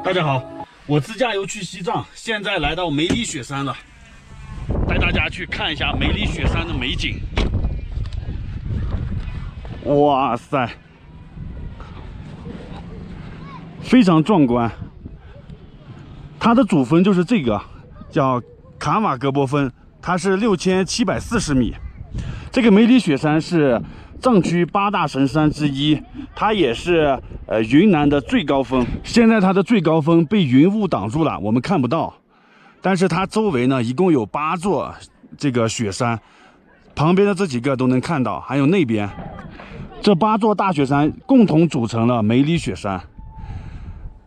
大家好，我自驾游去西藏，现在来到梅里雪山了，带大家去看一下梅里雪山的美景。哇塞，非常壮观。它的主峰就是这个，叫卡瓦格博峰，它是6740米。这个梅里雪山是藏区8大神山之一，它也是云南的最高峰。现在它的最高峰被云雾挡住了，我们看不到。但是它周围呢，一共有8座这个雪山，旁边的这几个都能看到，还有那边，这8座大雪山共同组成了梅里雪山。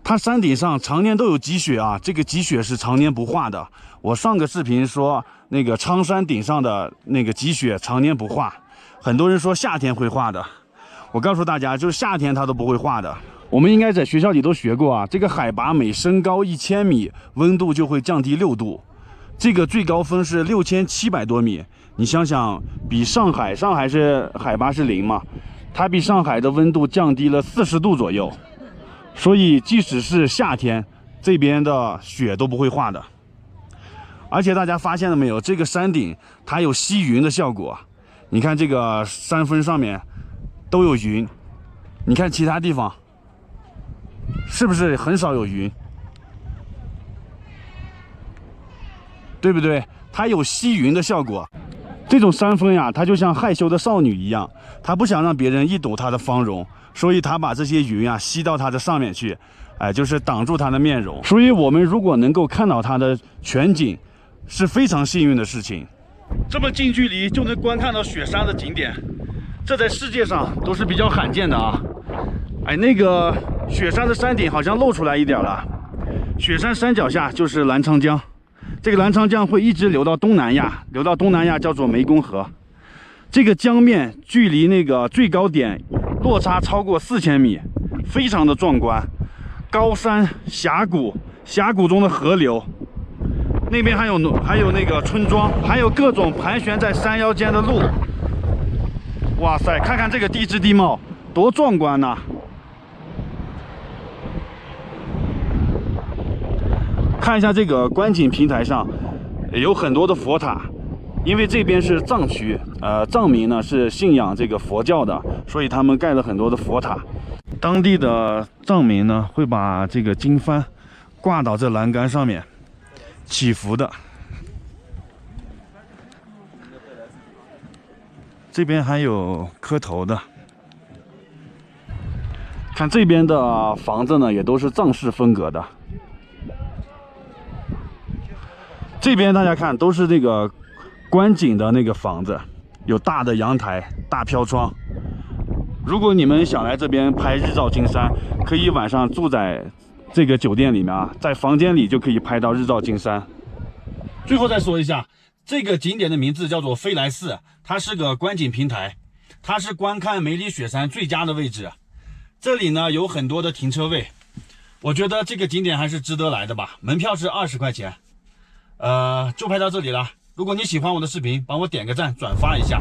它山顶上常年都有积雪啊，这个积雪是常年不化的。我上个视频说那个昌山顶上的那个积雪常年不化。很多人说夏天会化的，我告诉大家，就是夏天它都不会化的。我们应该在学校里都学过啊，这个海拔每升高1000米，温度就会降低6度。这个最高峰是6700多米，你想想，比上海是海拔是0嘛，它比上海的温度降低了40度左右。所以即使是夏天，这边的雪都不会化的。而且大家发现了没有，这个山顶它有吸云的效果。你看这个山峰上面都有云，你看其他地方是不是很少有云？对不对？它有吸云的效果。这种山峰呀，它就像害羞的少女一样，它不想让别人一睹它的芳容，所以它把这些云啊吸到它的上面去，就是挡住它的面容。所以我们如果能够看到它的全景，是非常幸运的事情。这么近距离就能观看到雪山的景点，这在世界上都是比较罕见的啊。那个雪山的山顶好像露出来一点了。雪山山脚下就是澜沧江，这个澜沧江会一直流到东南亚，流到东南亚叫做湄公河。这个江面距离那个最高点落差超过4000米，非常的壮观。高山峡谷，峡谷中的河流。那边还有那个村庄，还有各种盘旋在山腰间的路。哇塞，看看这个地质地貌，多壮观呐！看一下这个观景平台上有很多的佛塔，因为这边是藏区，藏民呢是信仰这个佛教的，所以他们盖了很多的佛塔。当地的藏民呢会把这个经幡挂到这栏杆上面。祈福的，这边还有磕头的。看这边的房子呢，也都是藏式风格的。这边大家看，都是这个观景的那个房子，有大的阳台、大飘窗。如果你们想来这边拍日照金山，可以晚上住在这个酒店里面啊，在房间里就可以拍到日照金山。最后再说一下，这个景点的名字叫做飞来寺，它是个观景平台，它是观看梅里雪山最佳的位置。这里呢有很多的停车位，我觉得这个景点还是值得来的吧。门票是20块钱。就拍到这里了。如果你喜欢我的视频，帮我点个赞，转发一下。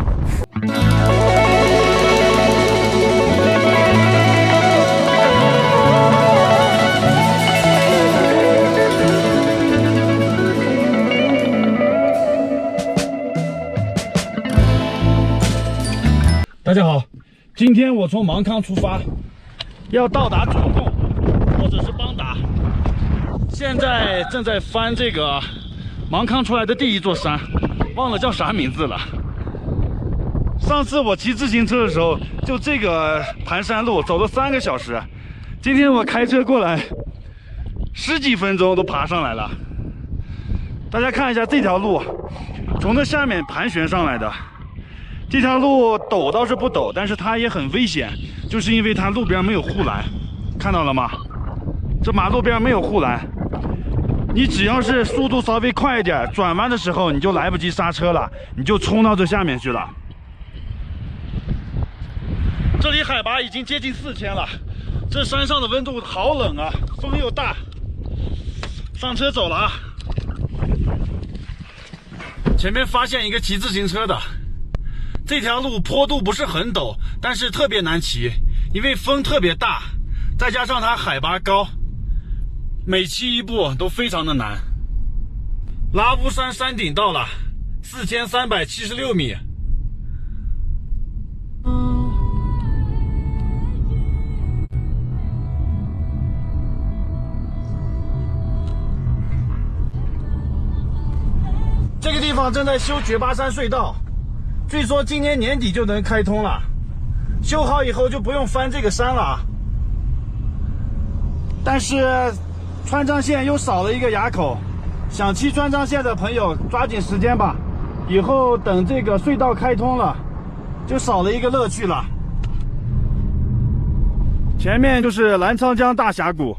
大家好，今天我从芒康出发，要到达卓贡或者是邦达，现在正在翻这个芒康出来的第一座山，忘了叫啥名字了。上次我骑自行车的时候，就这个盘山路走了3个小时，今天我开车过来10几分钟都爬上来了。大家看一下这条路，从那下面盘旋上来的。这条路陡倒是不陡，但是它也很危险，就是因为它路边没有护栏，看到了吗？这马路边没有护栏，你只要是速度稍微快一点，转弯的时候你就来不及刹车了，你就冲到这下面去了。这里海拔已经接近4000了，这山上的温度好冷啊，风又大。上车走了啊！前面发现一个骑自行车的。这条路坡度不是很陡，但是特别难骑，因为风特别大，再加上它海拔高，每骑一步都非常的难。拉乌山山顶到了，4376米。这个地方正在修绝巴山隧道，据说今年年底就能开通了。修好以后就不用翻这个山了啊。但是川藏线又少了一个垭口，想骑川藏线的朋友抓紧时间吧，以后等这个隧道开通了，就少了一个乐趣了。前面就是澜沧江大峡谷，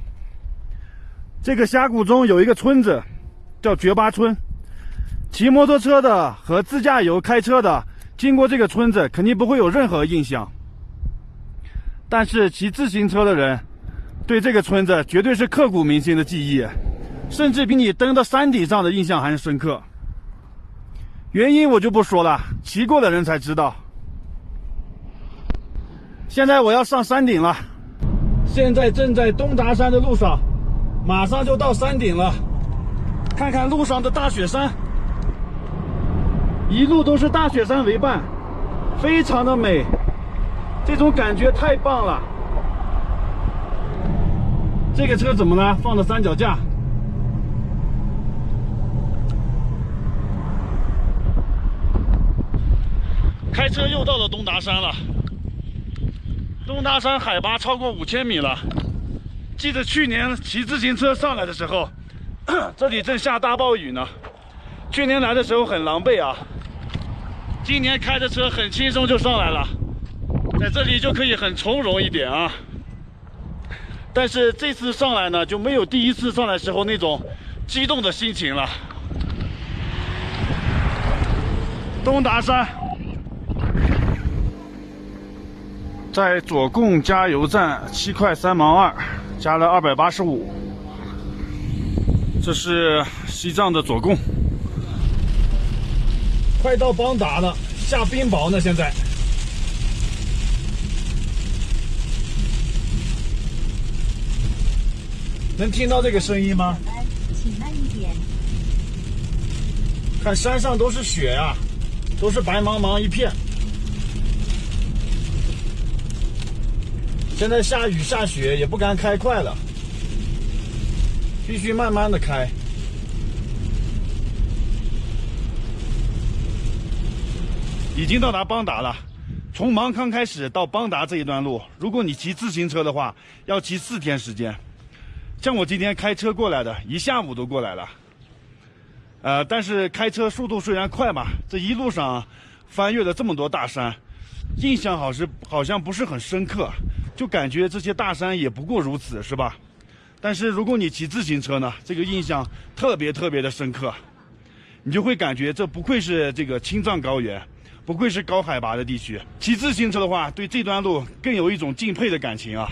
这个峡谷中有一个村子叫绝巴村。骑摩托车的和自驾游开车的经过这个村子肯定不会有任何印象，但是骑自行车的人对这个村子绝对是刻骨铭心的记忆，甚至比你登到山顶上的印象还深刻。原因我就不说了，骑过的人才知道。现在我要上山顶了，现在正在东达山的路上，马上就到山顶了。看看路上的大雪山，一路都是大雪山为伴，非常的美，这种感觉太棒了。这个车怎么了？放的三脚架。开车又到了东达山了。东达山海拔超过5000米了。记得去年骑自行车上来的时候，这里正下大暴雨呢。去年来的时候很狼狈啊。今年开着车很轻松就上来了，在这里就可以很从容一点啊。但是这次上来呢，就没有第一次上来时候那种激动的心情了。东达山，在左贡加油站7块3毛2，加了285。这是西藏的左贡。快到邦达了，下冰雹呢，现在。能听到这个声音吗？请慢一点。看山上都是雪呀，都是白茫茫一片。现在下雨下雪也不敢开快了，必须慢慢的开。已经到达邦达了。从芒康开始到邦达这一段路，如果你骑自行车的话，要骑4天时间。像我今天开车过来的，一下午都过来了。但是开车速度虽然快嘛，这一路上翻越了这么多大山，印象好像不是很深刻，就感觉这些大山也不过如此，是吧？但是如果你骑自行车呢，这个印象特别的深刻，你就会感觉这不愧是这个青藏高原。不愧是高海拔的地区，骑自行车的话，对这段路更有一种敬佩的感情啊。